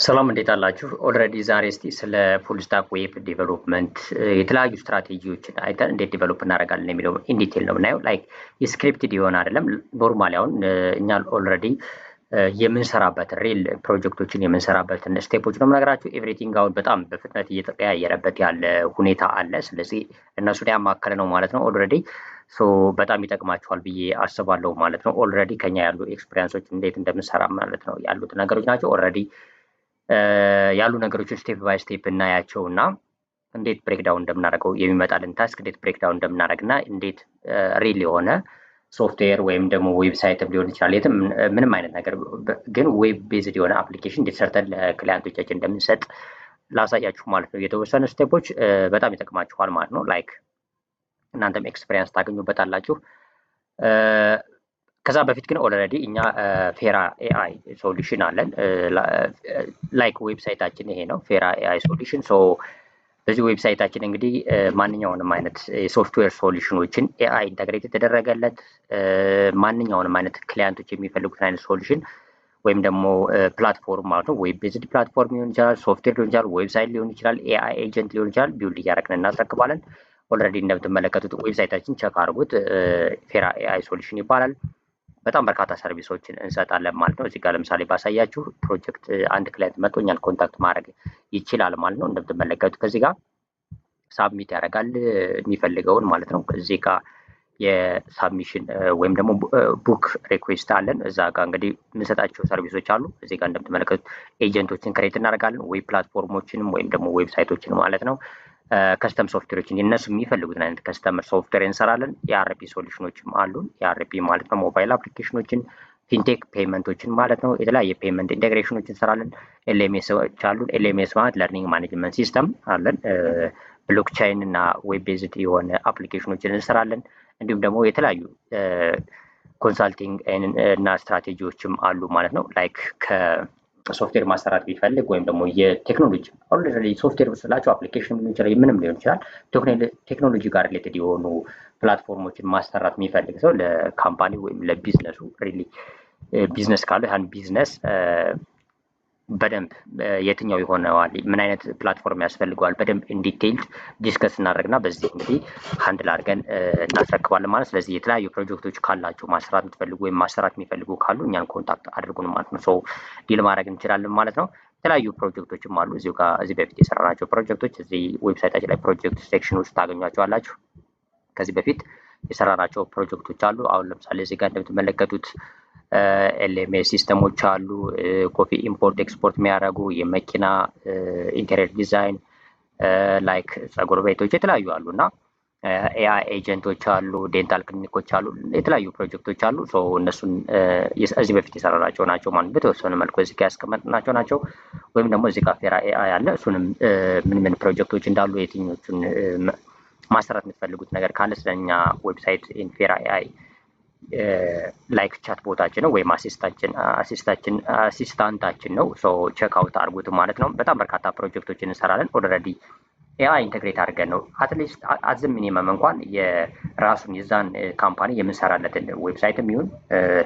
ሰላም እንዴት አላችሁ? ኦልሬዲ ዛሬ እስቲ ስለ ፉል ስታክ ዌብ ዲቨሎፕመንት የተለያዩ ስትራቴጂዎችን አይተን እንዴት ዲቨሎፕ እናደርጋለን የሚለው ኢን ዲቴል ነው የምናየው። ላይክ የስክሪፕትድ የሆነ አይደለም። ኖርማሊ አሁን እኛ ኦልሬዲ የምንሰራበትን ሪል ፕሮጀክቶችን የምንሰራበትን ስቴፖች ነው የምነግራችሁ። ኤቭሪቲንግ አሁን በጣም በፍጥነት እየተቀያየረበት ያለ ሁኔታ አለ። ስለዚህ እነሱን ያማከለ ነው ማለት ነው። ኦልሬዲ በጣም ይጠቅማችኋል ብዬ አስባለሁ ማለት ነው። ኦልሬዲ ከኛ ያሉ ኤክስፔሪንሶች እንዴት እንደምንሰራ ማለት ነው ያሉት ነገሮች ናቸው። ኦልሬዲ ያሉ ነገሮችን ስቴፕ ባይ ስቴፕ እናያቸው እና እንዴት ብሬክዳውን እንደምናደርገው የሚመጣልን ታስክ እንዴት ብሬክዳውን እንደምናደርግና እንዴት ሪል የሆነ ሶፍትዌር ወይም ደግሞ ዌብሳይትም ሊሆን ይችላል የትም ምንም አይነት ነገር ግን ዌብ ቤዝድ የሆነ አፕሊኬሽን እንዴት ሰርተን ለክላይንቶቻችን እንደምንሰጥ ላሳያችሁ ማለት ነው። የተወሰኑ ስቴፖች በጣም ይጠቅማችኋል ማለት ነው። ላይክ እናንተም ኤክስፔሪንስ ታገኙበታላችሁ። ከዛ በፊት ግን ኦልሬዲ እኛ ፌራ ኤአይ ሶሉሽን አለን። ላይክ ዌብሳይታችን ይሄ ነው፣ ፌራ ኤአይ ሶሉሽን። በዚህ ዌብሳይታችን እንግዲህ ማንኛውንም አይነት የሶፍትዌር ሶሉሽኖችን ኤአይ ኢንተግሬት የተደረገለት ማንኛውንም አይነት ክላይንቶች የሚፈልጉትን አይነት ሶሉሽን ወይም ደግሞ ፕላትፎርም ማለት ነው። ዌብ ቤዝድ ፕላትፎርም ሊሆን ይችላል፣ ሶፍትዌር ሊሆን ይችላል፣ ዌብሳይት ሊሆን ይችላል፣ ኤአይ ኤጀንት ሊሆን ይችላል። ቢውልድ እያደረግን እናስረክባለን። ኦልሬዲ እንደምትመለከቱት ዌብሳይታችን ቸክ አድርጉት፣ ፌራ ኤአይ ሶሉሽን ይባላል። በጣም በርካታ ሰርቪሶችን እንሰጣለን ማለት ነው። እዚህ ጋር ለምሳሌ ባሳያችሁ ፕሮጀክት አንድ ክላይንት መጥቶ እኛን ኮንታክት ማድረግ ይችላል ማለት ነው። እንደምትመለከቱት ከዚህ ጋር ሳብሚት ያደርጋል የሚፈልገውን ማለት ነው። እዚህ ጋር የሳብሚሽን ወይም ደግሞ ቡክ ሪኩዌስት አለን። እዛ ጋር እንግዲህ የምንሰጣቸው ሰርቪሶች አሉ። እዚህ ጋር እንደምትመለከቱት ኤጀንቶችን ክሬት እናደርጋለን፣ ዌብ ፕላትፎርሞችንም ወይም ደግሞ ዌብሳይቶችን ማለት ነው። ከስተም ሶፍትዌሮችን የነሱ የሚፈልጉትን አይነት ከስተመር ሶፍትዌር እንሰራለን። የአርፒ ሶሉሽኖችም አሉን። የአርፒ ማለት ነው ሞባይል አፕሊኬሽኖችን፣ ፊንቴክ ፔመንቶችን ማለት ነው። የተለያየ ፔመንት ኢንቴግሬሽኖችን እንሰራለን። ኤልኤምኤሶች አሉን። ኤልኤምኤስ ማለት ለርኒንግ ማኔጅመንት ሲስተም አለን። ብሎክቻይን እና ዌብ ቤዝድ የሆነ አፕሊኬሽኖችን እንሰራለን። እንዲሁም ደግሞ የተለያዩ ኮንሳልቲንግ እና ስትራቴጂዎችም አሉ ማለት ነው። ላይክ ሶፍትዌር ማሰራት ቢፈልግ ወይም ደግሞ የቴክኖሎጂ ኦልሬዲ ሶፍትዌር ስላቸው አፕሊኬሽን ሊሆን ይችላል፣ ምንም ሊሆን ይችላል። ቴክኖሎጂ ጋር ሪሌትድ የሆኑ ፕላትፎርሞችን ማሰራት የሚፈልግ ሰው ለካምፓኒ ወይም ለቢዝነሱ ሪሊ ቢዝነስ ካለው ያን ቢዝነስ በደንብ የትኛው ይሆነዋል፣ ምን አይነት ፕላትፎርም ያስፈልገዋል በደንብ ኢንዲቴይልድ ዲስከስ እናደርግና በዚህ እንግዲህ ሃንድል አድርገን እናስረክባለን ማለት። ስለዚህ የተለያዩ ፕሮጀክቶች ካላችሁ ማሰራት የምትፈልጉ ወይም ማሰራት የሚፈልጉ ካሉ እኛን ኮንታክት አድርጉን ማለት ነው። ዲል ማድረግ እንችላለን ማለት ነው። የተለያዩ ፕሮጀክቶችም አሉ። እዚህ በፊት የሰራናቸው ፕሮጀክቶች እዚህ ዌብሳይታችን ላይ ፕሮጀክት ሴክሽን ውስጥ ታገኟቸዋላችሁ። ከዚህ በፊት የሰራናቸው ፕሮጀክቶች አሉ። አሁን ለምሳሌ እዚህ ጋር እንደምትመለከቱት ኤልኤምኤስ ሲስተሞች አሉ። ኮፊ ኢምፖርት ኤክስፖርት የሚያደርጉ የመኪና ኢንቴሪየር ዲዛይን ላይክ ጸጉር ቤቶች የተለያዩ አሉ እና ኤአይ ኤጀንቶች አሉ፣ ዴንታል ክሊኒኮች አሉ፣ የተለያዩ ፕሮጀክቶች አሉ። እነሱን እዚህ በፊት የሰራናቸው ናቸው ማለት በተወሰነ መልኩ እዚህ ጋር ያስቀመጥናቸው ናቸው። ወይም ደግሞ እዚህ ጋር ፌራ ኤአይ አለ። እሱንም ምን ፕሮጀክቶች እንዳሉ የትኞቹን ማሰራት የምትፈልጉት ነገር ካለ ስለኛ ዌብሳይት ፌራ ኤአይ ላይክ ቻት ቦታችን ነው ወይም አሲስታንታችን ነው። ቼክ አውት አድርጉት ማለት ነው። በጣም በርካታ ፕሮጀክቶችን እንሰራለን። ኦልሬዲ ኤአይ ኢንተግሬት አድርገን ነው አትሊስት አዝ ሚኒመም እንኳን የራሱን የዛን ካምፓኒ የምንሰራለትን ዌብሳይትም ይሁን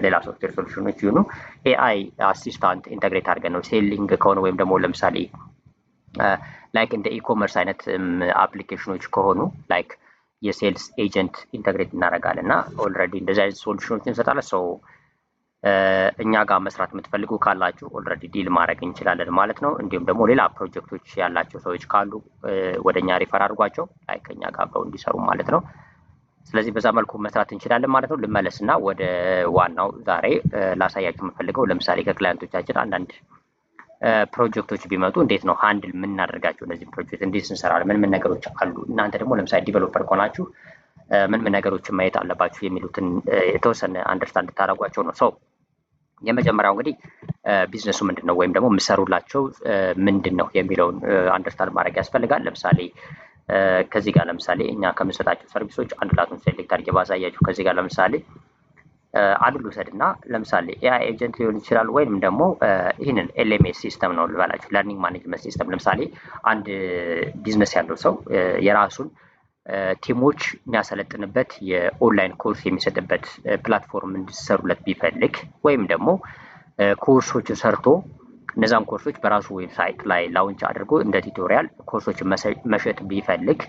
ሌላ ሶፍትዌር ሶሉሽኖች ይሁኑ ኤአይ አሲስታንት ኢንተግሬት አድርገን ነው። ሴሊንግ ከሆነ ወይም ደግሞ ለምሳሌ ላይክ እንደ ኢኮመርስ አይነት አፕሊኬሽኖች ከሆኑ ላይክ የሴልስ ኤጀንት ኢንተግሬት እናደርጋለን እና ኦልሬዲ እንደዚህ አይነት ሶሉሽኖች እንሰጣለን። እኛ ጋር መስራት የምትፈልጉ ካላችሁ ኦልሬዲ ዲል ማድረግ እንችላለን ማለት ነው። እንዲሁም ደግሞ ሌላ ፕሮጀክቶች ያላቸው ሰዎች ካሉ ወደ እኛ ሪፈር አድርጓቸው ላይ ከኛ ጋር አብረው እንዲሰሩ ማለት ነው። ስለዚህ በዛ መልኩ መስራት እንችላለን ማለት ነው። ልመለስና ወደ ዋናው ዛሬ ላሳያችሁ የምፈልገው ለምሳሌ ከክላይንቶቻችን አንዳንድ ፕሮጀክቶች ቢመጡ እንዴት ነው ሃንድል የምናደርጋቸው፣ እነዚህ ፕሮጀክት እንዴት እንሰራለን፣ ምን ነገሮች አሉ፣ እናንተ ደግሞ ለምሳሌ ዲቨሎፐር ከሆናችሁ ምን ነገሮችን ማየት አለባችሁ የሚሉትን የተወሰነ አንደርስታንድ ታደርጓቸው ነው። የመጀመሪያው እንግዲህ ቢዝነሱ ምንድን ነው ወይም ደግሞ የምሰሩላቸው ምንድን ነው የሚለውን አንደርስታንድ ማድረግ ያስፈልጋል። ለምሳሌ ከዚህ ጋር ለምሳሌ እኛ ከምንሰጣቸው ሰርቪሶች አንድ ላቱን ሴሌክት አድርጌ ባሳያችሁ ከዚህ ጋር ለምሳሌ አንዱ ልውሰድ እና ለምሳሌ ኤአይ ኤጀንት ሊሆን ይችላል ወይም ደግሞ ይህንን ኤልኤምኤስ ሲስተም ነው ልበላችሁ፣ ለርኒንግ ማኔጅመንት ሲስተም። ለምሳሌ አንድ ቢዝነስ ያለው ሰው የራሱን ቲሞች የሚያሰለጥንበት የኦንላይን ኮርስ የሚሰጥበት ፕላትፎርም እንዲሰሩለት ቢፈልግ ወይም ደግሞ ኮርሶችን ሰርቶ እነዛን ኮርሶች በራሱ ዌብሳይት ላይ ላውንች አድርጎ እንደ ቱቶሪያል ኮርሶችን መሸጥ ቢፈልግ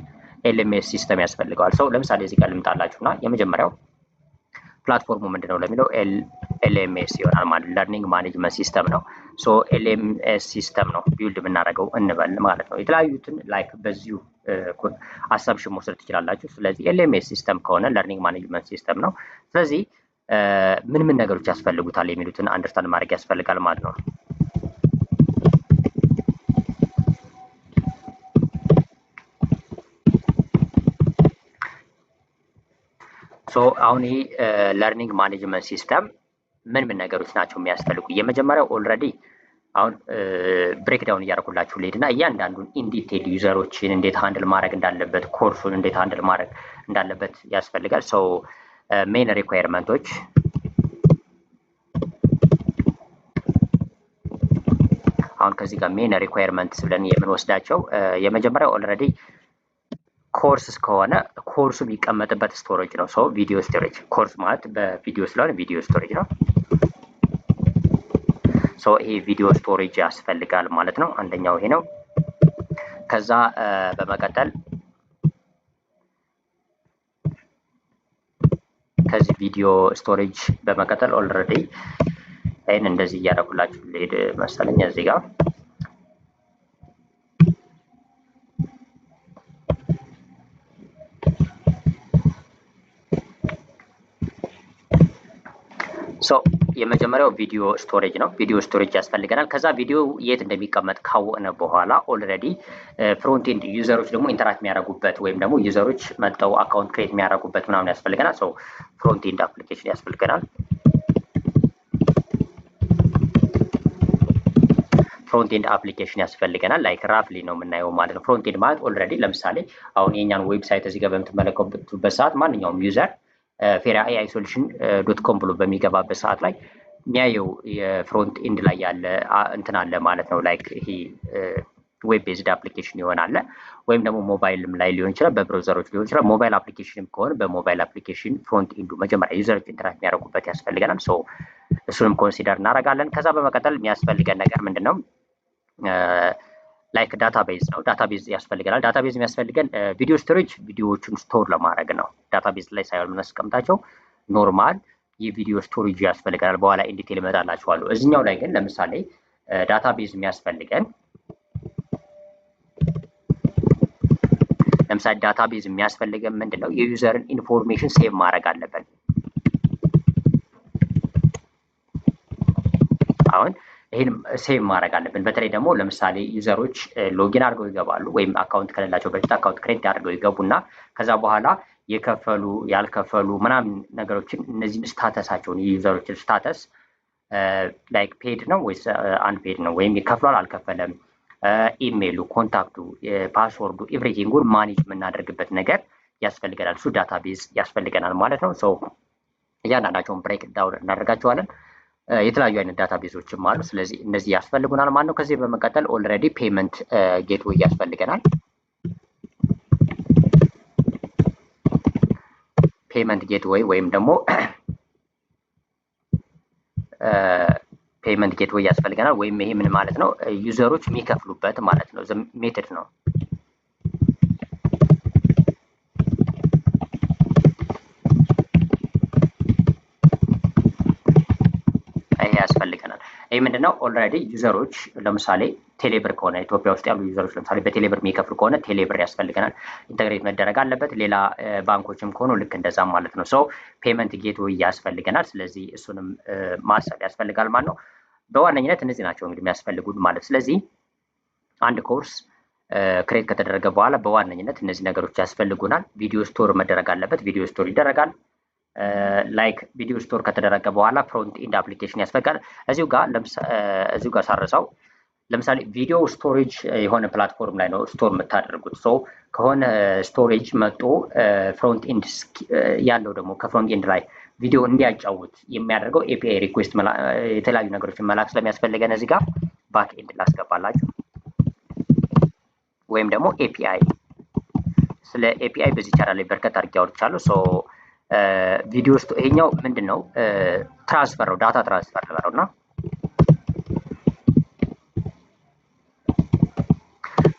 ኤልኤምኤስ ሲስተም ያስፈልገዋል። ሰው ለምሳሌ እዚህ ጋር ልምጣላችሁና የመጀመሪያው ፕላትፎርሙ ምንድነው ለሚለው ኤልኤምኤስ ይሆናል ማለት ለርኒንግ ማኔጅመንት ሲስተም ነው። ሶ ኤልኤምኤስ ሲስተም ነው ቢውልድ የምናደርገው እንበል ማለት ነው። የተለያዩትን ላይክ በዚሁ አሳብሽን መውሰድ ትችላላችሁ። ስለዚህ ኤልኤምኤስ ሲስተም ከሆነ ለርኒንግ ማኔጅመንት ሲስተም ነው። ስለዚህ ምን ምን ነገሮች ያስፈልጉታል የሚሉትን አንደርስታንድ ማድረግ ያስፈልጋል ማለት ነው። ሶ አሁን ይሄ ለርኒንግ ማኔጅመንት ሲስተም ምን ምን ነገሮች ናቸው የሚያስፈልጉ? የመጀመሪያው ኦልሬዲ አሁን ብሬክዳውን እያደረኩላችሁ ልሄድና እያንዳንዱን ኢንዲቴል ዩዘሮችን እንዴት ሃንድል ማድረግ እንዳለበት ኮርሱን እንዴት ሃንድል ማድረግ እንዳለበት ያስፈልጋል። ሶ ሜን ሪኳየርመንቶች አሁን ከዚህ ጋር ሜን ሪኳየርመንትስ ብለን የምንወስዳቸው የመጀመሪያው ኦልሬዲ ኮርስ ከሆነ ኮርሱ የሚቀመጥበት ስቶሬጅ ነው። ሶ ቪዲዮ ስቶሬጅ ኮርስ ማለት በቪዲዮ ስለሆነ ቪዲዮ ስቶሬጅ ነው። ሶ ይሄ ቪዲዮ ስቶሬጅ ያስፈልጋል ማለት ነው። አንደኛው ይሄ ነው። ከዛ በመቀጠል ከዚህ ቪዲዮ ስቶሬጅ በመቀጠል ኦልሬዲ ይሄን እንደዚህ እያደረኩላችሁ ልሄድ መሰለኝ እዚህ ጋር ሶ የመጀመሪያው ቪዲዮ ስቶሬጅ ነው። ቪዲዮ ስቶሬጅ ያስፈልገናል። ከዛ ቪዲዮ የት እንደሚቀመጥ ካወቅነ በኋላ ኦልሬዲ ፍሮንት ኤንድ ዩዘሮች ደግሞ ኢንተራክት የሚያደርጉበት ወይም ደግሞ ዩዘሮች መጥተው አካውንት ክሬት የሚያደርጉበት ምናምን ያስፈልገናል። ሶ ፍሮንት ኤንድ አፕሊኬሽን ያስፈልገናል። ፍሮንት ኤንድ አፕሊኬሽን ያስፈልገናል። ላይክ ራፍሊ ነው የምናየው ማለት ነው። ፍሮንት ኤንድ ማለት ኦልሬዲ ለምሳሌ አሁን የኛን ዌብሳይት እዚህ ጋር በምትመለከቱበት ሰዓት ማንኛውም ዩዘር ፌራ ኤአይ ሶሉሽን .com ብሎ በሚገባበት ሰዓት ላይ የሚያየው የፍሮንት ኤንድ ላይ ያለ እንትን አለ ማለት ነው። ላይክ ይሄ ዌብ ቤዝድ አፕሊኬሽን ይሆናል ወይም ደግሞ ሞባይልም ላይ ሊሆን ይችላል፣ በብራውዘሮች ሊሆን ይችላል። ሞባይል አፕሊኬሽንም ከሆነ በሞባይል አፕሊኬሽን ፍሮንት ኤንዱ መጀመሪያ ዩዘሮች ኢንተራክት የሚያደርጉበት ያስፈልገናል። ሶ እሱንም ኮንሲደር እናደርጋለን። ከዛ በመቀጠል የሚያስፈልገን ነገር ምንድን ነው? ላይክ ዳታቤዝ ነው። ዳታቤዝ ያስፈልገናል። ዳታቤዝ የሚያስፈልገን ቪዲዮ ስቶሬጅ ቪዲዮዎቹን ስቶር ለማድረግ ነው። ዳታቤዝ ላይ ሳይሆን የምናስቀምጣቸው ኖርማል የቪዲዮ ስቶሬጅ ያስፈልገናል። በኋላ ኢንዲቴል እመጣላችኋለሁ። እዚህኛው ላይ ግን ለምሳሌ ዳታቤዝ የሚያስፈልገን ለምሳሌ ዳታቤዝ የሚያስፈልገን ምንድነው? የዩዘርን ኢንፎርሜሽን ሴቭ ማድረግ አለብን። አሁን ይሄን ሴቭ ማድረግ አለብን። በተለይ ደግሞ ለምሳሌ ዩዘሮች ሎጊን አድርገው ይገባሉ ወይም አካውንት ከሌላቸው በፊት አካውንት ክሬት አድርገው ይገቡና ከዛ በኋላ የከፈሉ ያልከፈሉ ምናምን ነገሮችን እነዚህን ስታተሳቸውን የዩዘሮችን ስታተስ ላይክ ፔድ ነው ወይስ አንፔድ ነው ወይም ይከፍሏል አልከፈለም፣ ኢሜይሉ፣ ኮንታክቱ፣ ፓስወርዱ ኤቭሪቲንጉን ማኔጅ የምናደርግበት ነገር ያስፈልገናል። እሱ ዳታቤዝ ያስፈልገናል ማለት ነው። ሶ እያንዳንዳቸውን ብሬክ ዳውን እናደርጋቸዋለን። የተለያዩ አይነት ዳታቤዞችም አሉ። ስለዚህ እነዚህ ያስፈልጉናል ማለት ነው። ከዚህ በመቀጠል ኦልሬዲ ፔመንት ጌትዌይ ያስፈልገናል። ፔመንት ጌትዌይ ወይም ደግሞ ፔመንት ጌትዌይ ያስፈልገናል። ወይም ይሄ ምን ማለት ነው? ዩዘሮች የሚከፍሉበት ማለት ነው። ሜተድ ነው። ያስፈልገናል። ይህ ምንድነው? ኦልሬዲ ዩዘሮች ለምሳሌ ቴሌብር ከሆነ ኢትዮጵያ ውስጥ ያሉ ዩዘሮች ለምሳሌ በቴሌብር የሚከፍሉ ከሆነ ቴሌብር ያስፈልገናል፣ ኢንተግሬት መደረግ አለበት። ሌላ ባንኮችም ከሆኑ ልክ እንደዛ ማለት ነው። ሶ ፔመንት ጌትዌይ ያስፈልገናል። ስለዚህ እሱንም ማሰብ ያስፈልጋል ማለት ነው። በዋነኝነት እነዚህ ናቸው እንግዲህ የሚያስፈልጉን ማለት። ስለዚህ አንድ ኮርስ ክሬት ከተደረገ በኋላ በዋነኝነት እነዚህ ነገሮች ያስፈልጉናል። ቪዲዮ ስቶር መደረግ አለበት። ቪዲዮ ስቶር ይደረጋል። ላይክ ቪዲዮ ስቶር ከተደረገ በኋላ ፍሮንት ኤንድ አፕሊኬሽን ያስፈልጋል። እዚሁ ጋር ሳረሳው ለምሳሌ ቪዲዮ ስቶሬጅ የሆነ ፕላትፎርም ላይ ነው ስቶር የምታደርጉት። ሶ ከሆነ ስቶሬጅ መጥቶ ፍሮንት ኤንድ ያለው ደግሞ ከፍሮንት ኤንድ ላይ ቪዲዮ እንዲያጫውት የሚያደርገው ኤፒአይ ሪኩዌስት የተለያዩ ነገሮችን መላክ ስለሚያስፈልገን እዚህ ጋር ባክ ኤንድ ላስገባላችሁ ወይም ደግሞ ኤፒአይ። ስለ ኤፒአይ በዚህ ቻናል ላይ በርከት አድርጌ አውርቻለሁ። ሶ ቪዲዮ ውስጥ ይሄኛው ምንድነው? ትራንስፈር ነው፣ ዳታ ትራንስፈር ነው እና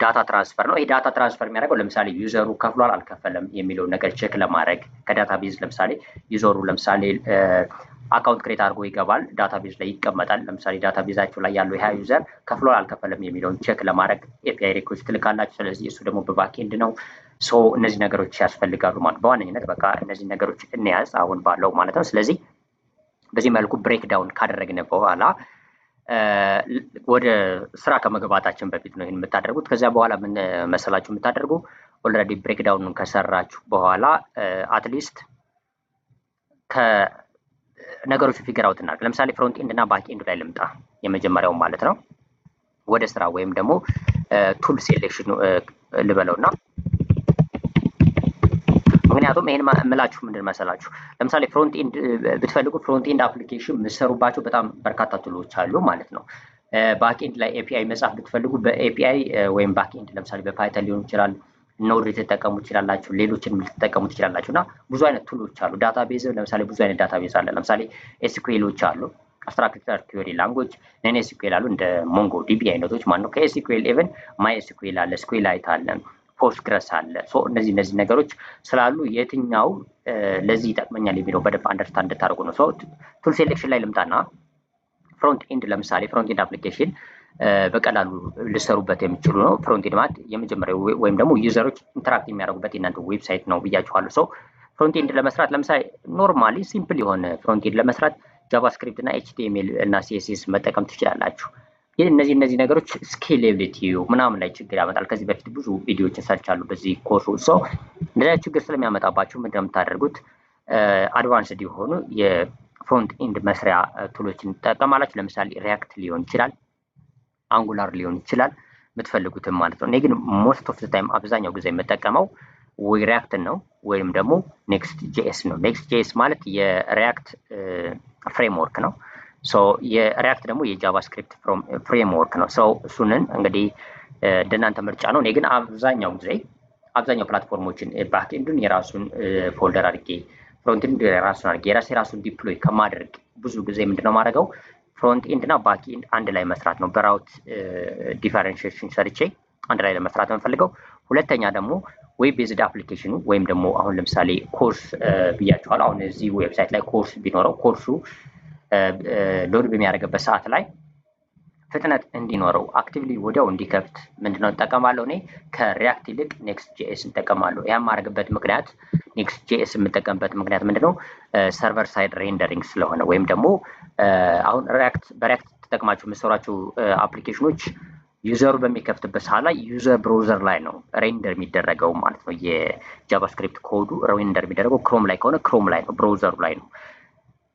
ዳታ ትራንስፈር ነው። ይሄ ዳታ ትራንስፈር የሚያደርገው ለምሳሌ ዩዘሩ ከፍሏል አልከፈለም የሚለውን ነገር ቼክ ለማድረግ ከዳታቤዝ ለምሳሌ ዩዘሩ ለምሳሌ አካውንት ክሬት አድርጎ ይገባል፣ ዳታቤዝ ላይ ይቀመጣል። ለምሳሌ ዳታቤዛችሁ ላይ ያለው ይሄ ዩዘር ከፍሏል አልከፈለም የሚለውን ቼክ ለማድረግ ኤፒአይ ሪኩዌስት ትልካላችሁ። ስለዚህ እሱ ደግሞ በባክኤንድ ነው። ሶ እነዚህ ነገሮች ያስፈልጋሉ ማለት በዋነኝነት በቃ እነዚህ ነገሮች እንያዝ አሁን ባለው ማለት ነው። ስለዚህ በዚህ መልኩ ብሬክ ዳውን ካደረግን በኋላ ወደ ስራ ከመግባታችን በፊት ነው ይሄን የምታደርጉት። ከዚያ በኋላ ምን መሰላችሁ የምታደርጉ ኦልሬዲ ብሬክ ዳውኑን ከሰራችሁ በኋላ አትሊስት ከነገሮቹ ፊገር አውት እናድርግ። ለምሳሌ ፍሮንት ኤንድ እና ባክ ኤንድ ላይ ልምጣ፣ የመጀመሪያው ማለት ነው። ወደ ስራ ወይም ደግሞ ቱል ሴሌክሽን ልበለውና ምክንያቱም ይሄን ምላችሁ ምንድን መሰላችሁ ለምሳሌ ፍሮንት ኤንድ ብትፈልጉ ፍሮንት ኤንድ አፕሊኬሽን የምትሰሩባቸው በጣም በርካታ ቱሎች አሉ ማለት ነው። ባክ ኤንድ ላይ ኤፒአይ መጻፍ ብትፈልጉ በኤፒአይ ወይም ባክ ኤንድ ለምሳሌ በፓይተን ሊሆን ይችላል፣ ኖድ ልትጠቀሙ ትችላላችሁ፣ ሌሎችንም ልትጠቀሙ ትችላላችሁ እና ብዙ አይነት ቱሎች አሉ። ዳታቤዝ ለምሳሌ ብዙ አይነት ዳታቤዝ አለ። ለምሳሌ ኤስኩኤሎች አሉ፣ ስትራክቸር ኩዌሪ ላንጉዌጅ፣ ነን ኤስኩኤል አሉ እንደ ሞንጎ ዲቢ አይነቶች ማለት ነው። ከኤስኩኤል ኢቨን ማይ ኤስኩኤል አለ፣ ስኩዌላይት አለ፣ ፖስትግረስ አለ። ሶ እነዚህ ነገሮች ስላሉ የትኛው ለዚህ ይጠቅመኛል የሚለው በደንብ አንደርስታንድ እንድታደርጉ ነው። ሶ ቱል ሴሌክሽን ላይ ልምጣና ፍሮንት ኤንድ ለምሳሌ ፍሮንት ኤንድ አፕሊኬሽን በቀላሉ ልሰሩበት የሚችሉ ነው። ፍሮንት ኤንድ ማለት የመጀመሪያው ወይም ደግሞ ዩዘሮች ኢንተራክት የሚያደርጉበት የእናንተ ዌብሳይት ነው ብያችኋለሁ። ሶ ፍሮንት ኤንድ ለመስራት ለምሳሌ ኖርማሊ ሲምፕል የሆነ ፍሮንት ኤንድ ለመስራት ጃቫስክሪፕት እና ኤችቲኤምኤል እና ሲኤስኤስ መጠቀም ትችላላችሁ። ግን እነዚህ ነገሮች ስኬሌቢሊቲ ምናምን ላይ ችግር ያመጣል። ከዚህ በፊት ብዙ ቪዲዮዎችን ሰርቻለሁ በዚህ ኮርስ ውስጥ። እንደዚህ ችግር ስለሚያመጣባችሁ ምንድን ነው የምታደርጉት? አድቫንስድ የሆኑ የፍሮንት ኤንድ መስሪያ ቱሎችን ትጠቀማላችሁ። ለምሳሌ ሪያክት ሊሆን ይችላል፣ አንጉላር ሊሆን ይችላል፣ የምትፈልጉትም ማለት ነው። እኔ ግን ሞስት ኦፍ ታይም አብዛኛው ጊዜ የምጠቀመው ወይ ሪያክት ነው ወይም ደግሞ ኔክስት ጄኤስ ነው። ኔክስት ጄኤስ ማለት የሪያክት ፍሬምወርክ ነው። ሶ የሪያክት ደግሞ የጃቫስክሪፕት ፍሬምወርክ ነው። ሶ እሱንን እንግዲህ እንደናንተ ምርጫ ነው። እኔ ግን አብዛኛው ፕላትፎርሞችን ባክኤንዱን የራሱን ፎልደር አድርጌ ፍሮንትኤንድ የራሱን አድርጌ የራሱን ዲፕሎይ ከማድረግ ብዙ ጊዜ ምንድነው ማድረገው ፍሮንት ኤንድ እና ባክ ኤንድ አንድ ላይ መስራት ነው። በራውት ዲፈረንሺዬሽን ሰርቼ አንድ ላይ ለመስራት ነው የምፈልገው። ሁለተኛ ደግሞ ዌብ ቤዝድ አፕሊኬሽኑ ወይም ደግሞ አሁን ለምሳሌ ኮርስ ብያችኋል። አሁን እዚህ ዌብሳይት ላይ ኮርስ ቢኖረው ኮርሱ ሎድ በሚያደርግበት ሰዓት ላይ ፍጥነት እንዲኖረው አክቲቭሊ ወዲያው እንዲከፍት ምንድነው እንጠቀማለሁ? እኔ ከሪያክት ይልቅ ኔክስት ጄኤስ እንጠቀማለሁ። ያ ማድረግበት ምክንያት ኔክስት ጄኤስ የምጠቀምበት ምክንያት ምንድነው? ሰርቨር ሳይድ ሬንደሪንግ ስለሆነ ወይም ደግሞ አሁን በሪያክት ተጠቅማችሁ የምትሰሯቸው አፕሊኬሽኖች ዩዘሩ በሚከፍትበት ሰዓት ላይ ዩዘር ብራውዘር ላይ ነው ሬንደር የሚደረገው ማለት ነው። የጃቫስክሪፕት ኮዱ ሬንደር የሚደረገው ክሮም ላይ ከሆነ ክሮም ላይ ነው፣ ብራውዘሩ ላይ ነው።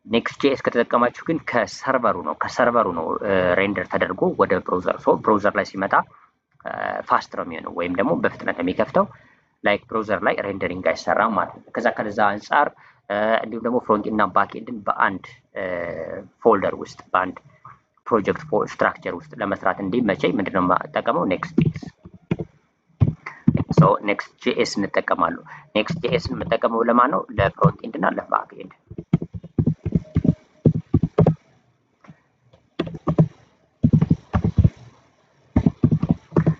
ኔክስት ጄኤስ ከተጠቀማችሁ ግን ከሰርቨሩ ነው ሬንደር ተደርጎ ወደ ብራውዘር ብራውዘር ላይ ሲመጣ ፋስት ነው የሚሆነው ወይም ደግሞ በፍጥነት የሚከፍተው ላይክ ብራውዘር ላይ ሬንደሪንግ አይሰራም ማለት ነው። ከዛ አንጻር እንዲሁም ደግሞ ፍሮንት ኤንድ እና ባክ ኤንድን በአንድ ፎልደር ውስጥ በአንድ ፕሮጀክት ስትራክቸር ውስጥ ለመስራት እንዲመቸኝ ምንድነው የምጠቀመው? ኔክስት ጄኤስ። ሶ ኔክስት ጄኤስ እንጠቀማለሁ። ኔክስት ጄኤስ የምጠቀመው ለማን ነው? ለፍሮንት ኤንድ እና ለባክ ኤንድ።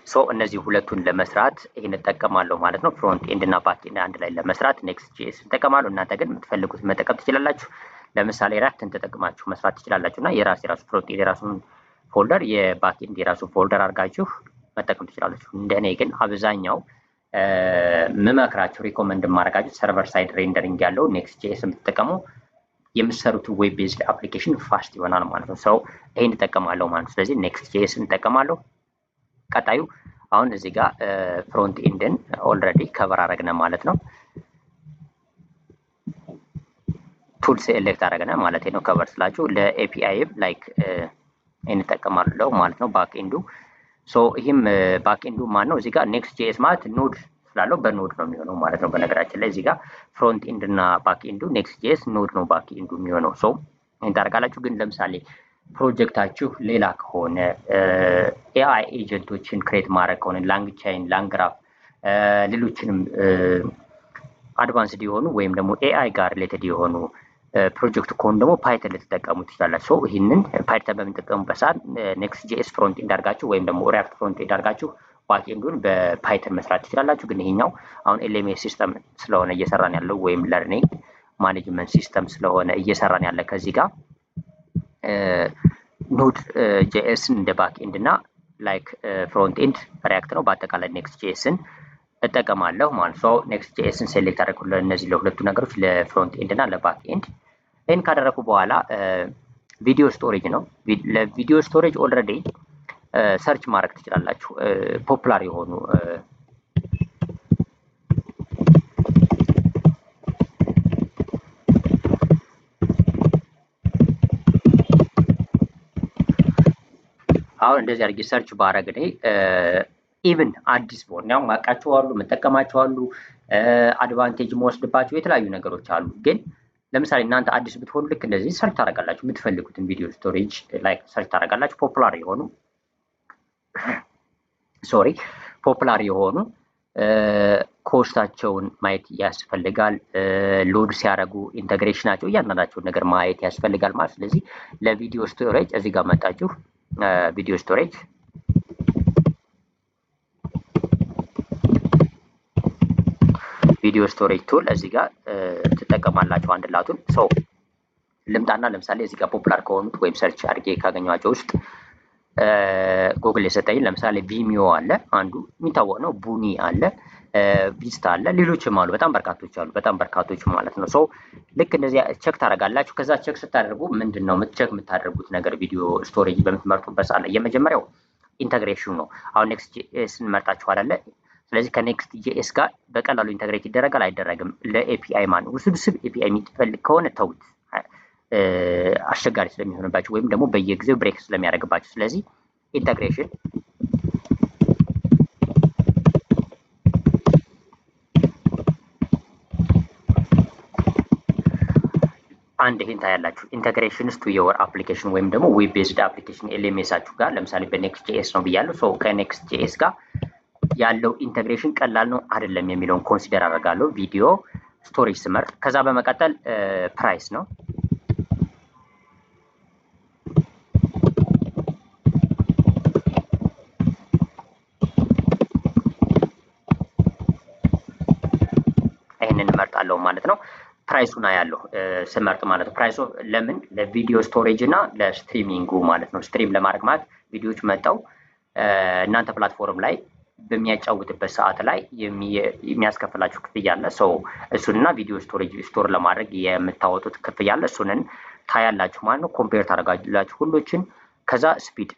ሶ እነዚህ ሁለቱን ለመስራት ይሄን እጠቀማለሁ ማለት ነው። ፍሮንት ኤንድ እና ባክ ኤንድ አንድ ላይ ለመስራት ኔክስት ጄኤስ እጠቀማለሁ። እናንተ ግን የምትፈልጉት መጠቀም ትችላላችሁ። ለምሳሌ ሪያክትን ተጠቅማችሁ መስራት ትችላላችሁ እና የራሱ ፍሮንት ኤንድ የራሱን ፎልደር የባክ ኤንድ የራሱን ፎልደር አድርጋችሁ መጠቀም ትችላላችሁ። እንደኔ ግን አብዛኛው ምመክራችሁ ሪኮመንድ ማድረጋችሁ ሰርቨር ሳይድ ሬንደሪንግ ያለው ኔክስት ጄኤስ የምትጠቀሙ የምትሰሩት ዌብ ቤዝድ አፕሊኬሽን ፋስት ይሆናል ማለት ነው። ሰው ይሄን እጠቀማለሁ ማለት ነው። ስለዚህ ኔክስት ጄኤስ እንጠቀማለሁ። ቀጣዩ አሁን እዚህ ጋር ፍሮንት ኤንድን ኦልሬዲ ከቨር አደረግነ ማለት ነው። ቱል ሴሌክት አደረግነ ማለት ነው። ከቨር ስላችሁ ለኤፒአይ ላይክ እንጠቀማለሁ ማለት ነው። ባክ ኤንዱ ሶ ይህም ባክ ኤንዱ ማን ነው? እዚህ ጋር ኔክስት ጄኤስ ማለት ኖድ ስላለው በኖድ ነው የሚሆነው ማለት ነው። በነገራችን ላይ እዚህ ጋር ፍሮንት ኤንድ እና ባክ ኤንዱ ኔክስት ጄኤስ ኖድ ነው ባክ ኤንዱ የሚሆነው። ሶ ይሄን ታደርጋላችሁ። ግን ለምሳሌ ፕሮጀክታችሁ ሌላ ከሆነ ኤአይ ኤጀንቶችን ክሬት ማድረግ ከሆነ ላንግ ቻይን፣ ላንግ ግራፍ፣ ሌሎችንም አድቫንስድ የሆኑ ወይም ደግሞ ኤአይ ጋር ሪሌትድ የሆኑ ፕሮጀክት ከሆኑ ደግሞ ፓይተን ልትጠቀሙ ትችላላችሁ። ይህንን ፓይተን በምንጠቀሙበት ሰዓት ኔክስት ጄኤስ ፍሮንት ኤንድ አድርጋችሁ ወይም ደግሞ ሪያክት ፍሮንት ኤንድ አድርጋችሁ ባክኤንዱን በፓይተን መስራት ትችላላችሁ። ግን ይሄኛው አሁን ኤልኤምኤስ ሲስተም ስለሆነ እየሰራን ያለው ወይም ለርኒንግ ማኔጅመንት ሲስተም ስለሆነ እየሰራን ያለ ከዚህ ጋር ኖድ ጄኤስን እንደ ባክኤንድ እና ላይክ ፍሮንት ኤንድ ሪያክት ነው። በአጠቃላይ ኔክስት ጄኤስን እጠቀማለሁ ማለት ነው። ኔክስት ጄኤስን ሴሌክት አደረኩ እነዚህ ለሁለቱ ነገሮች ለፍሮንት ኤንድ እና ለባክ ኤንድ። ይህን ካደረኩ በኋላ ቪዲዮ ስቶሬጅ ነው። ለቪዲዮ ስቶሬጅ ኦልሬዲ ሰርች ማድረግ ትችላላችሁ። ፖፑላር የሆኑ አሁን እንደዚህ አድርጌ ሰርች ባረግ እኔ ኢቭን አዲስ በሆነ ያው ማቃቸው አሉ፣ መጠቀማቸው አሉ፣ አድቫንቴጅ መወስድባቸው የተለያዩ ነገሮች አሉ። ግን ለምሳሌ እናንተ አዲስ ብትሆኑ ልክ እንደዚህ ሰርች ታደርጋላችሁ። የምትፈልጉትን ቪዲዮ ስቶሬጅ ላይ ሰርች ታደርጋላችሁ። ፖፑላር የሆኑ ኮስታቸውን ማየት ያስፈልጋል። ሎድ ሲያደርጉ ኢንተግሬሽናቸው እያንዳንዳቸውን ነገር ማየት ያስፈልጋል ማለት። ስለዚህ ለቪዲዮ ስቶሬጅ እዚህ ጋር መጣችሁ ቪዲዮ ስቶሬጅ ቱል እዚህ ጋር ትጠቀማላችሁ። አንድ ላቱን ሰው ልምጣና ለምሳሌ እዚህ ጋር ፖፑላር ከሆኑት ወይም ሰርች አድርጌ ካገኘኋቸው ውስጥ ጉግል የሰጠኝ ለምሳሌ ቪሚዮ አለ፣ አንዱ የሚታወቅ ነው። ቡኒ አለ፣ ቪስታ አለ፣ ሌሎችም አሉ። በጣም በርካቶች ማለት ነው። ሰው ልክ እንደዚህ ቸክ ታደርጋላችሁ። ከዛ ቸክ ስታደርጉ ምንድን ነው ቸክ የምታደርጉት ነገር ቪዲዮ ስቶሬጅ በምትመርጡበት ሰዓት ላይ የመጀመሪያው ኢንተግሬሽን ነው። አሁን ኔክስት ጄኤስ እንመርጣችኋል አለ። ስለዚህ ከኔክስት ጄኤስ ጋር በቀላሉ ኢንተግሬት ይደረጋል አይደረግም? ለኤፒአይ ማለት ውስብስብ ኤፒአይ የሚፈልግ ከሆነ ተውት፣ አስቸጋሪ ስለሚሆንባቸው ወይም ደግሞ በየጊዜው ብሬክ ስለሚያደርግባቸው። ስለዚህ ኢንተግሬሽን አንድ ይሄን ታያላችሁ። ኢንተግሬሽንስ ቱ ዮር አፕሊኬሽን ወይም ደግሞ ዌብ ቤዝድ አፕሊኬሽን ኤልኤምኤሳችሁ ጋር ለምሳሌ በኔክስት ጄኤስ ነው ብያለሁ። ሶ ከኔክስት ጄኤስ ጋር ያለው ኢንተግሬሽን ቀላል ነው አይደለም የሚለውን ኮንሲደር አደርጋለሁ ቪዲዮ ስቶሬጅ ስመርጥ። ከዛ በመቀጠል ፕራይስ ነው። ይህንን እመርጣለሁ ማለት ነው። ፕራይሱን አያለሁ ስመርጥ ማለት ነው። ፕራይሱ ለምን? ለቪዲዮ ስቶሬጅ እና ለስትሪሚንጉ ማለት ነው። ስትሪም ለማድረግ ማለት ቪዲዮዎች መጣው እናንተ ፕላትፎርም ላይ በሚያጫውትበት ሰዓት ላይ የሚያስከፍላችሁ ክፍያ አለ። ሰው እሱንና ቪዲዮ ስቶሬጅ ስቶር ለማድረግ የምታወጡት ክፍያ አለ። እሱንን ታያላችሁ ማለት ነው። ኮምፔር ታደርጋላችሁ ሁሎችን። ከዛ ስፒድ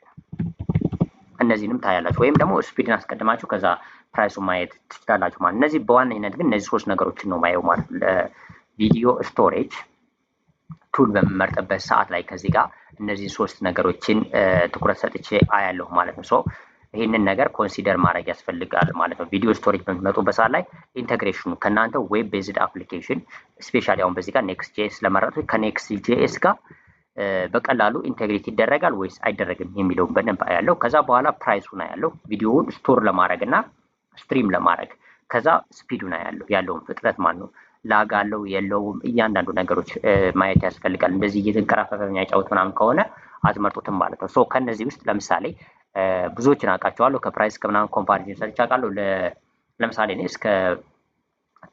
እነዚህንም ታያላችሁ። ወይም ደግሞ ስፒድን አስቀድማችሁ ከዛ ፕራይሱ ማየት ትችላላችሁ ማለት። እነዚህ በዋነኝነት ግን እነዚህ ሶስት ነገሮችን ነው ማየው ማለት ለቪዲዮ ስቶሬጅ ቱል በምመርጥበት ሰዓት ላይ ከዚህ ጋር እነዚህ ሶስት ነገሮችን ትኩረት ሰጥቼ አያለሁ ማለት ነው። ሶ ይህንን ነገር ኮንሲደር ማድረግ ያስፈልጋል ማለት ነው። ቪዲዮ ስቶሬጅ በምትመጡበት ሰዓት ላይ ኢንተግሬሽኑ ከእናንተ ዌብ ቤዝድ አፕሊኬሽን ስፔሻሊ አሁን በዚህ ጋር ኔክስት ጄኤስ ለመረጡ ከኔክስት ጄኤስ ጋር በቀላሉ ኢንቴግሬት ይደረጋል ወይስ አይደረግም የሚለውን በደንብ አያለው። ከዛ በኋላ ፕራይሱን አያለው ቪዲዮውን ስቶር ለማድረግ እና ስትሪም ለማድረግ። ከዛ ስፒዱን አያለው ያለውን ፍጥነት ማለት ነው። ላግ አለው የለውም፣ እያንዳንዱ ነገሮች ማየት ያስፈልጋል። እንደዚህ እየተንቀራፈፈ የሚያጫውት ምናምን ከሆነ አትመርጡትም ማለት ነው። ሶ ከነዚህ ውስጥ ለምሳሌ ብዙዎችን አውቃቸዋለሁ። ከፕራይስ ከምናምን ኮምፓሪዥን ሰርች አውቃለሁ። ለምሳሌ እኔ እስከ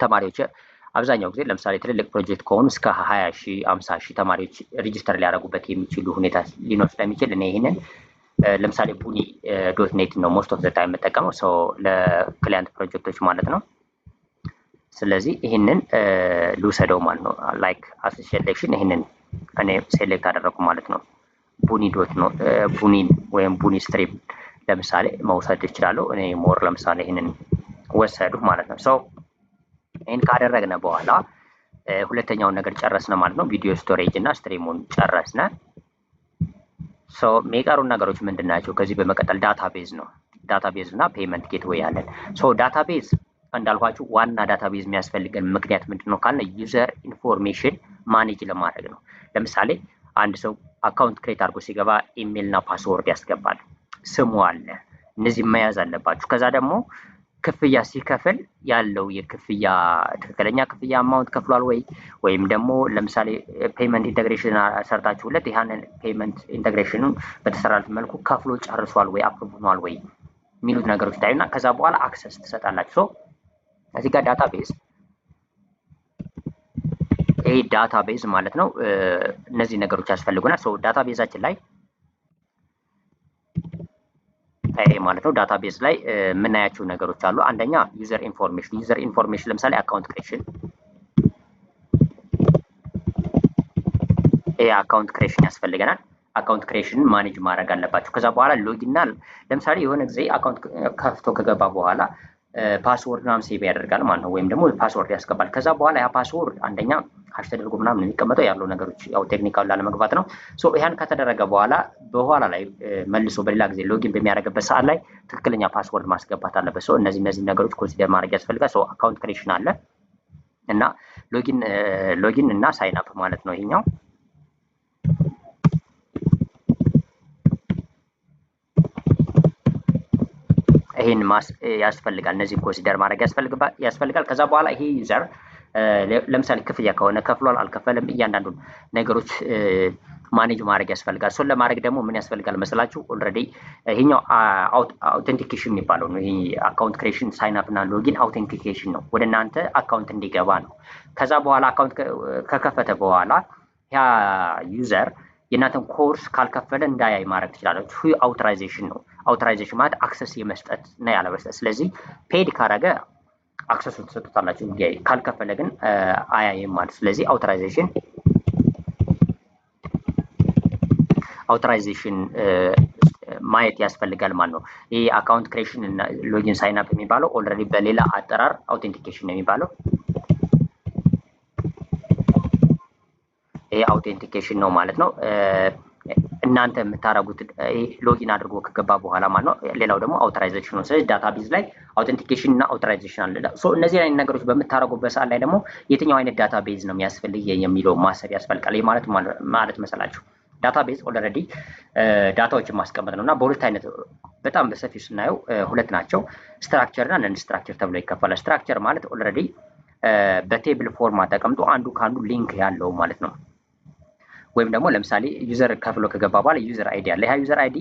ተማሪዎች አብዛኛው ጊዜ ለምሳሌ ትልልቅ ፕሮጀክት ከሆኑ እስከ 20,000 50,000 ተማሪዎች ሬጂስተር ሊያደርጉበት የሚችሉ ሁኔታ ሊኖር ስለሚችል እኔ ይህንን ለምሳሌ ቡኒ ዶት ኔት ነው ሞስት ኦፍ ዘ ታይም የምጠቀመው ሰው ለክሊያንት ፕሮጀክቶች ማለት ነው። ስለዚህ ይህንን ልውሰደው ማለት ነው። ላይክ አስ ሴሌክሽን ይህንን እኔ ሴሌክት አደረኩ ማለት ነው። ቡኒ ዶት ነው ቡኒ ወይም ቡኒ ስትሪም ለምሳሌ መውሰድ እችላለሁ። እኔ ሞር ለምሳሌ ይህንን ወሰዱ ማለት ነው። ሰው ይህን ካደረግነ በኋላ ሁለተኛውን ነገር ጨረስነ ማለት ነው። ቪዲዮ ስቶሬጅ እና ስትሪሙን ጨረስነ። ሰው የሚቀሩን ነገሮች ምንድን ናቸው? ከዚህ በመቀጠል ዳታቤዝ ነው። ዳታቤዝ እና ፔመንት ጌትዌይ ያለን። ሶ ዳታቤዝ እንዳልኳችሁ ዋና ዳታቤዝ የሚያስፈልገን ምክንያት ምንድን ነው ካለ ዩዘር ኢንፎርሜሽን ማኔጅ ለማድረግ ነው። ለምሳሌ አንድ ሰው አካውንት ክሬት አድርጎ ሲገባ ኢሜል እና ፓስወርድ ያስገባል። ስሙ አለ። እነዚህ መያዝ አለባችሁ። ከዛ ደግሞ ክፍያ ሲከፍል ያለው የክፍያ ትክክለኛ ክፍያ አማውንት ከፍሏል ወይ ወይም ደግሞ ለምሳሌ ፔመንት ኢንተግሬሽን ሰርታችሁለት ያንን ፔመንት ኢንተግሬሽኑን በተሰራለት መልኩ ከፍሎ ጨርሷል ወይ አፕሩቭ ሆኗል ወይ የሚሉት ነገሮች ታዩና ከዛ በኋላ አክሰስ ትሰጣላችሁ። ሶ እዚህ ጋር ዳታቤዝ ይሄ ዳታቤዝ ማለት ነው። እነዚህ ነገሮች ያስፈልጉናል። ሶ ዳታቤዛችን ላይ ይሄ ማለት ነው ዳታቤዝ ላይ የምናያቸው ነገሮች አሉ። አንደኛ ዩዘር ኢንፎርሜሽን ለምሳሌ አካውንት ክሬሽን፣ ይሄ አካውንት ክሬሽን ያስፈልገናል። አካውንት ክሬሽንን ማኔጅ ማድረግ አለባቸው። ከዛ በኋላ ሎጊንና ለምሳሌ የሆነ ጊዜ አካውንት ከፍቶ ከገባ በኋላ ፓስወርድ ምናምን ሴቭ ያደርጋል ማለት ነው፣ ወይም ደግሞ ፓስወርድ ያስገባል። ከዛ በኋላ ያ ፓስወርድ አንደኛ ሀሽ ተደርጎ ምናምን የሚቀመጠው ያለው ነገሮች ያው ቴክኒካል ላለመግባት ነው። ሶ ያን ከተደረገ በኋላ ላይ መልሶ በሌላ ጊዜ ሎጊን በሚያደርግበት ሰዓት ላይ ትክክለኛ ፓስወርድ ማስገባት አለበት። ሶ እነዚህ ነገሮች ኮንሲደር ማድረግ ያስፈልጋል። ሶ አካውንት ክሬሽን አለ እና ሎጊን እና ሳይን አፕ ማለት ነው ይሄኛው። ይሄን ያስፈልጋል። እነዚህ ኮንሲደር ማድረግ ያስፈልጋል። ከዛ በኋላ ይሄ ዩዘር ለምሳሌ ክፍያ ከሆነ ከፍሏል አልከፈለም፣ እያንዳንዱን ነገሮች ማኔጅ ማድረግ ያስፈልጋል። እሱን ለማድረግ ደግሞ ምን ያስፈልጋል መሰላችሁ? ኦልሬዲ ይሄኛው አውቴንቲኬሽን የሚባለው ነው። ይሄ አካውንት ክሬሽን ሳይን አፕ እና ሎጊን አውቴንቲኬሽን ነው፣ ወደ እናንተ አካውንት እንዲገባ ነው። ከዛ በኋላ አካውንት ከከፈተ በኋላ ያ ዩዘር የእናንተን ኮርስ ካልከፈለ እንዳያይ ማድረግ ትችላላችሁ። አውቶራይዜሽን ነው። አውቶራይዜሽን ማለት አክሰስ የመስጠት እና ያለመስጠት። ስለዚህ ፔድ ካረገ አክሰሱን ትሰጡታላችሁ እንዲያይ፣ ካልከፈለ ግን አያይም ማለት። ስለዚህ አውቶራይዜሽን ማየት ያስፈልጋል ማለት ነው። ይህ አካውንት ክሬሽን እና ሎጊን ሳይን አፕ የሚባለው ኦልሬዲ በሌላ አጠራር አውቴንቲኬሽን ነው የሚባለው። ይሄ አውቴንቲኬሽን ነው ማለት ነው። እናንተ የምታረጉት ሎጊን አድርጎ ከገባ በኋላ ማለት ነው። ሌላው ደግሞ አውቶራይዜሽን ነው። ስለዚህ ዳታቤዝ ላይ አውቴንቲኬሽን እና አውቶራይዜሽን አለ። ሶ እነዚህ አይነት ነገሮች በምታረጉበት ሰዓት ላይ ደግሞ የትኛው አይነት ዳታቤዝ ነው የሚያስፈልግ የሚለው ማሰብ ያስፈልጋል። ይህ ማለት መሰላችሁ ዳታቤዝ ኦልሬዲ ዳታዎችን ማስቀመጥ ነው እና በሁለት አይነት በጣም በሰፊው ስናየው ሁለት ናቸው። ስትራክቸር እና ነን ስትራክቸር ተብሎ ይከፈላል። ስትራክቸር ማለት ኦልሬዲ በቴብል ፎርማት ተቀምጦ አንዱ ከአንዱ ሊንክ ያለው ማለት ነው። ወይም ደግሞ ለምሳሌ ዩዘር ከፍሎ ከገባ በኋላ ዩዘር አይዲ አለ። ያ ዩዘር አይዲ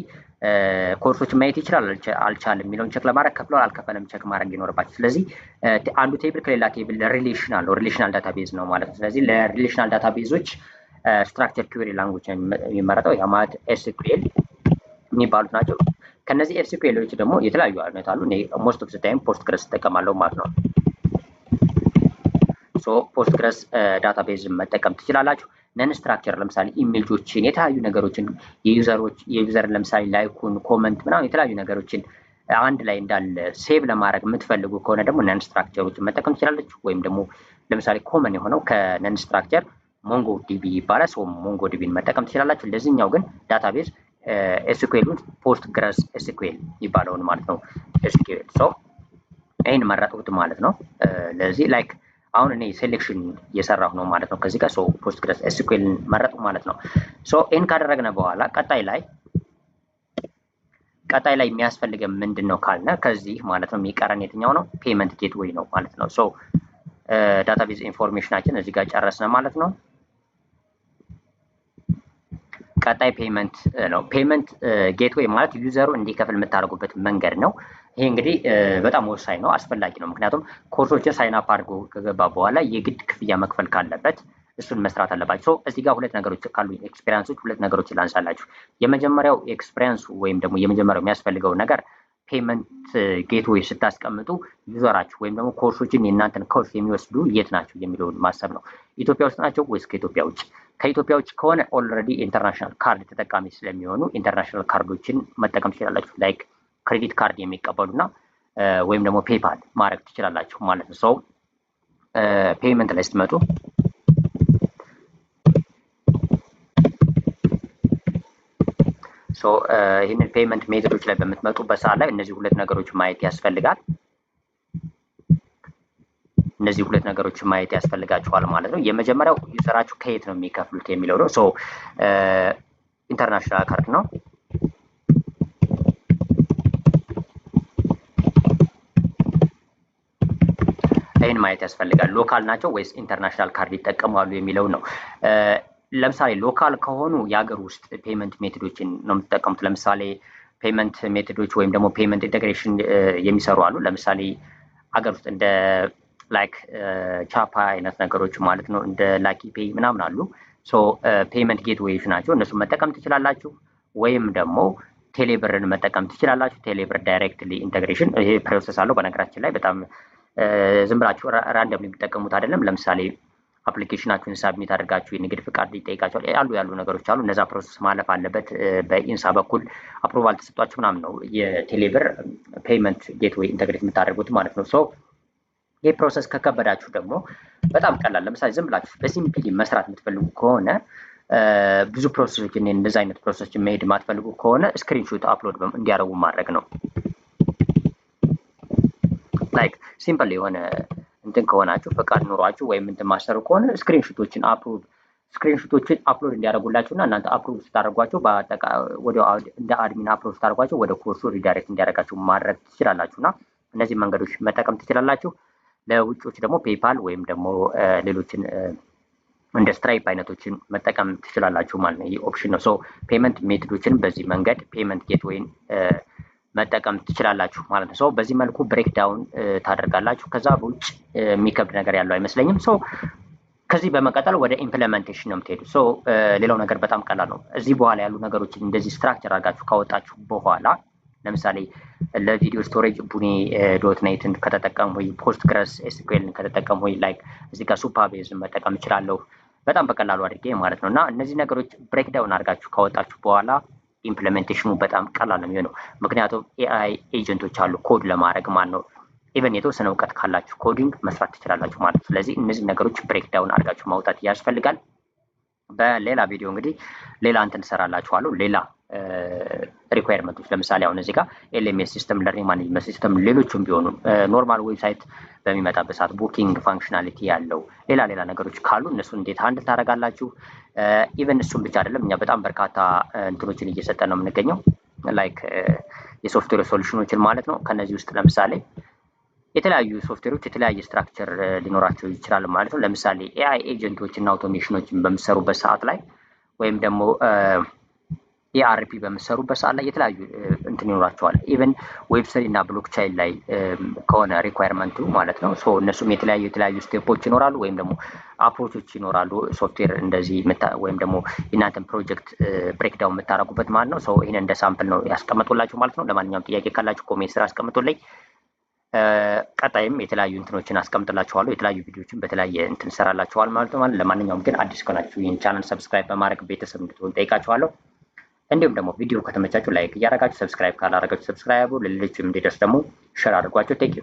ኮርሶችን ማየት ይችላል አልቻለም የሚለውን ቸክ ለማድረግ ከፍሏል አልከፈለም ቸክ ማድረግ ይኖርባቸው። ስለዚህ አንዱ ቴብል ከሌላ ቴብል ሪሌሽናል ነው፣ ሪሌሽናል ዳታቤዝ ነው ማለት ነው። ስለዚህ ለሪሌሽናል ዳታቤዞች ስትራክቸር ኩዌሪ ላንጉጅ የሚመረጠው ያ ማለት ኤስኩኤል የሚባሉት ናቸው። ከነዚህ ኤስኩኤሎች ደግሞ የተለያዩ አይነት አሉ። እኔ ሞስት ኦፍ ዘ ታይም ፖስትግረስ እጠቀማለሁ ማለት ነው። ሶ ፖስትግረስ ዳታቤዝ መጠቀም ትችላላችሁ። ነን ስትራክቸር ለምሳሌ ኢሜጆችን፣ የተለያዩ ነገሮችን የዩዘርን ለምሳሌ ላይኩን፣ ኮመንት ምናምን የተለያዩ ነገሮችን አንድ ላይ እንዳለ ሴቭ ለማድረግ የምትፈልጉ ከሆነ ደግሞ ነን ስትራክቸሮችን መጠቀም ትችላለች። ወይም ደግሞ ለምሳሌ ኮመን የሆነው ከነን ስትራክቸር ሞንጎ ዲቢ ይባላል። ሶ ሞንጎ ዲቢን መጠቀም ትችላላችሁ። ለዚህኛው ግን ዳታቤዝ ኤስኩኤሉን ፖስትግረስ ኤስኩኤል ይባለውን ማለት ነው። ኤስኩኤል ሶ ይህን መረጥኩት ማለት ነው። ለዚህ ላይክ አሁን እኔ ሴሌክሽን እየሰራሁ ነው ማለት ነው ከዚህ ጋር። ሶ ፖስትግረስ ኤስኩኤልን መረጥኩ ማለት ነው። ሶ ይህን ካደረግነ በኋላ ቀጣይ ላይ የሚያስፈልገን ምንድን ነው ካልነ ከዚህ ማለት ነው የሚቀረን የትኛው ነው? ፔመንት ጌትዌይ ነው ማለት ነው። ሶ ዳታቤዝ ኢንፎርሜሽናችን እዚህ ጋር ጨረስነ ማለት ነው። ቀጣይ ፔመንት ነው። ፔመንት ጌትዌይ ማለት ዩዘሩ እንዲከፍል የምታደርጉበት መንገድ ነው። ይሄ እንግዲህ በጣም ወሳኝ ነው፣ አስፈላጊ ነው። ምክንያቱም ኮርሶችን ሳይን አፕ አድርጎ ከገባ በኋላ የግድ ክፍያ መክፈል ካለበት እሱን መስራት አለባቸው። እዚህ ጋር ሁለት ነገሮች ካሉ ኤክስፔሪንሶች ሁለት ነገሮች ላንሳላችሁ። የመጀመሪያው ኤክስፔሪንሱ ወይም ደግሞ የመጀመሪያው የሚያስፈልገው ነገር ፔመንት ጌትዌይ ስታስቀምጡ ዩዘራችሁ ወይም ደግሞ ኮርሶችን የእናንተን ኮርስ የሚወስዱ የት ናቸው የሚለውን ማሰብ ነው። ኢትዮጵያ ውስጥ ናቸው ወይስ ከኢትዮጵያ ውጭ? ከኢትዮጵያ ውጭ ከሆነ ኦልሬዲ ኢንተርናሽናል ካርድ ተጠቃሚ ስለሚሆኑ ኢንተርናሽናል ካርዶችን መጠቀም ትችላላችሁ። ላይክ ክሬዲት ካርድ የሚቀበሉና ወይም ደግሞ ፔፓል ማድረግ ትችላላችሁ ማለት ነው። ሰው ፔመንት ላይ ስትመጡ ይህንን ፔመንት ሜቶዶች ላይ በምትመጡበት ሰዓት ላይ እነዚህ ሁለት ነገሮች ማየት ያስፈልጋል። እነዚህ ሁለት ነገሮች ማየት ያስፈልጋችኋል ማለት ነው። የመጀመሪያው ዩዘራችሁ ከየት ነው የሚከፍሉት የሚለው ነው። ሶ ኢንተርናሽናል ካርድ ነው። ይህን ማየት ያስፈልጋል። ሎካል ናቸው ወይስ ኢንተርናሽናል ካርድ ይጠቀማሉ የሚለው ነው። ለምሳሌ ሎካል ከሆኑ የሀገር ውስጥ ፔመንት ሜቶዶችን ነው የምትጠቀሙት። ለምሳሌ ፔመንት ሜቶዶች ወይም ደግሞ ፔመንት ኢንቴግሬሽን የሚሰሩ አሉ። ለምሳሌ አገር ውስጥ እንደ ላይክ ቻፓ አይነት ነገሮች ማለት ነው፣ እንደ ላኪ ፔይ ምናምን አሉ። ሶ ፔመንት ጌትዌይስ ናቸው። እነሱን መጠቀም ትችላላችሁ። ወይም ደግሞ ቴሌብርን መጠቀም ትችላላችሁ። ቴሌብር ዳይሬክትሊ ኢንቴግሬሽን ይሄ ፕሮሰስ አለው። በነገራችን ላይ በጣም ዝም ብላችሁ ራንደም የሚጠቀሙት አይደለም። ለምሳሌ አፕሊኬሽናችሁን ሳብሚት አድርጋችሁ የንግድ ፍቃድ ይጠይቃቸዋል። ያሉ ነገሮች አሉ። እነዛ ፕሮሰስ ማለፍ አለበት። በኢንሳ በኩል አፕሮቫል ተሰጧችሁ ምናምን ነው የቴሌብር ፔመንት ጌትዌይ ኢንቴግሬት የምታደርጉት ማለት ነው። ሶ ይህ ፕሮሰስ ከከበዳችሁ ደግሞ በጣም ቀላል፣ ለምሳሌ ዝም ብላችሁ በሲምፕሊ መስራት የምትፈልጉ ከሆነ ብዙ ፕሮሰሶችን እንደዚህ አይነት ፕሮሰሶችን መሄድ የማትፈልጉ ከሆነ ስክሪንሾት አፕሎድ እንዲያደርጉ ማድረግ ነው። ላይክ ሲምፕል የሆነ እንትን ከሆናችሁ ፈቃድ ኑሯችሁ ወይም እንትን ማሰሩ ከሆነ ስክሪንሾቶችን አፕሎድ እንዲያደርጉላችሁ እና እናንተ አፕሎድ ስታደርጓቸው ወዲያው እንደ አድሚን አፕሎድ ስታደርጓቸው ወደ ኮርሱ ሪዳይሬክት እንዲያደርጋችሁ ማድረግ ትችላላችሁ እና እነዚህ መንገዶች መጠቀም ትችላላችሁ። ለውጮች ደግሞ ፔይፓል ወይም ደግሞ ሌሎችን እንደ ስትራይፕ አይነቶችን መጠቀም ትችላላችሁ ማለት ነው። ይህ ኦፕሽን ነው። ሶ ፔመንት ሜቶዶችን በዚህ መንገድ ፔመንት ጌትዌይን መጠቀም ትችላላችሁ ማለት ነው። ሶ በዚህ መልኩ ብሬክዳውን ታደርጋላችሁ። ከዛ ውጭ የሚከብድ ነገር ያለው አይመስለኝም። ሶ ከዚህ በመቀጠል ወደ ኢምፕሊሜንቴሽን ነው የምትሄዱ። ሶ ሌላው ነገር በጣም ቀላል ነው። እዚህ በኋላ ያሉ ነገሮችን እንደዚህ ስትራክቸር አድርጋችሁ ካወጣችሁ በኋላ ለምሳሌ ለቪዲዮ ስቶሬጅ ቡኒ ዶት ኔትን ከተጠቀሙ ወይ ፖስት ግረስ ኤስኩኤልን ከተጠቀሙ ወይ ላይክ እዚህ ጋር ሱፐርቤዝን መጠቀም እችላለሁ በጣም በቀላሉ አድርጌ ማለት ነው። እና እነዚህ ነገሮች ብሬክዳውን አድርጋችሁ ካወጣችሁ በኋላ ኢምፕሊሜንቴሽኑ በጣም ቀላል ነው የሚሆነው። ምክንያቱም ኤአይ ኤጀንቶች አሉ ኮድ ለማድረግ ማለት ነው። ኢቨን የተወሰነ እውቀት ካላችሁ ኮዲንግ መስራት ትችላላችሁ ማለት ነው። ስለዚህ እነዚህ ነገሮች ብሬክዳውን አድርጋችሁ ማውጣት ያስፈልጋል። በሌላ ቪዲዮ እንግዲህ ሌላ እንትን እሰራላችኋለሁ። ሌላ ሪኳየርመንቶች ለምሳሌ አሁን እዚህ ጋር ኤልኤምኤስ ሲስተም፣ ለርኒንግ ማኔጅመንት ሲስተም፣ ሌሎችም ቢሆኑ ኖርማል ዌብሳይት በሚመጣበት ሰዓት ቡኪንግ ፋንክሽናሊቲ ያለው ሌላ ነገሮች ካሉ እነሱን እንዴት ሃንድል ታደርጋላችሁ። ኢቨን እሱም ብቻ አይደለም፣ እኛ በጣም በርካታ እንትኖችን እየሰጠን ነው የምንገኘው ላይክ የሶፍትዌር ሶሉሽኖችን ማለት ነው። ከነዚህ ውስጥ ለምሳሌ የተለያዩ ሶፍትዌሮች የተለያየ ስትራክቸር ሊኖራቸው ይችላል ማለት ነው። ለምሳሌ ኤአይ ኤጀንቶች እና አውቶሜሽኖችን በምሰሩበት ሰዓት ላይ ወይም ደግሞ ኢአርፒ በምሰሩበት ሰዓት ላይ የተለያዩ እንትን ይኖራቸዋል። ኢቨን ዌብሳይት እና ብሎክቻይን ላይ ከሆነ ሪኳየርመንቱ ማለት ነው። ሶ እነሱም የተለያዩ ስቴፖች ይኖራሉ ወይም ደግሞ አፕሮቾች ይኖራሉ። ሶፍትዌር እንደዚህ ወይም ደግሞ የእናንተን ፕሮጀክት ብሬክዳውን የምታደርጉበት ማለት ነው። ሶ ይህን እንደ ሳምፕል ነው ያስቀምጡላችሁ ማለት ነው። ለማንኛውም ጥያቄ ካላችሁ ኮሜንት ስራ አስቀምጡልኝ። ቀጣይም የተለያዩ እንትኖችን አስቀምጥላችኋለሁ። የተለያዩ ቪዲዮዎችን በተለያየ እንትን ሰራላችኋል ማለት ነው። ለማንኛውም ግን አዲስ ከሆናችሁ ይህን ቻናል ሰብስክራይብ በማድረግ ቤተሰብ እንድትሆኑ ጠይቃችኋለሁ። እንዲሁም ደግሞ ቪዲዮ ከተመቻችሁ ላይክ እያደረጋችሁ ሰብስክራይብ ካላደረጋችሁ ሰብስክራይብ፣ ለሌሎችም እንዲደርስ ደግሞ ሼር አድርጓቸው። ቴንክ ዩ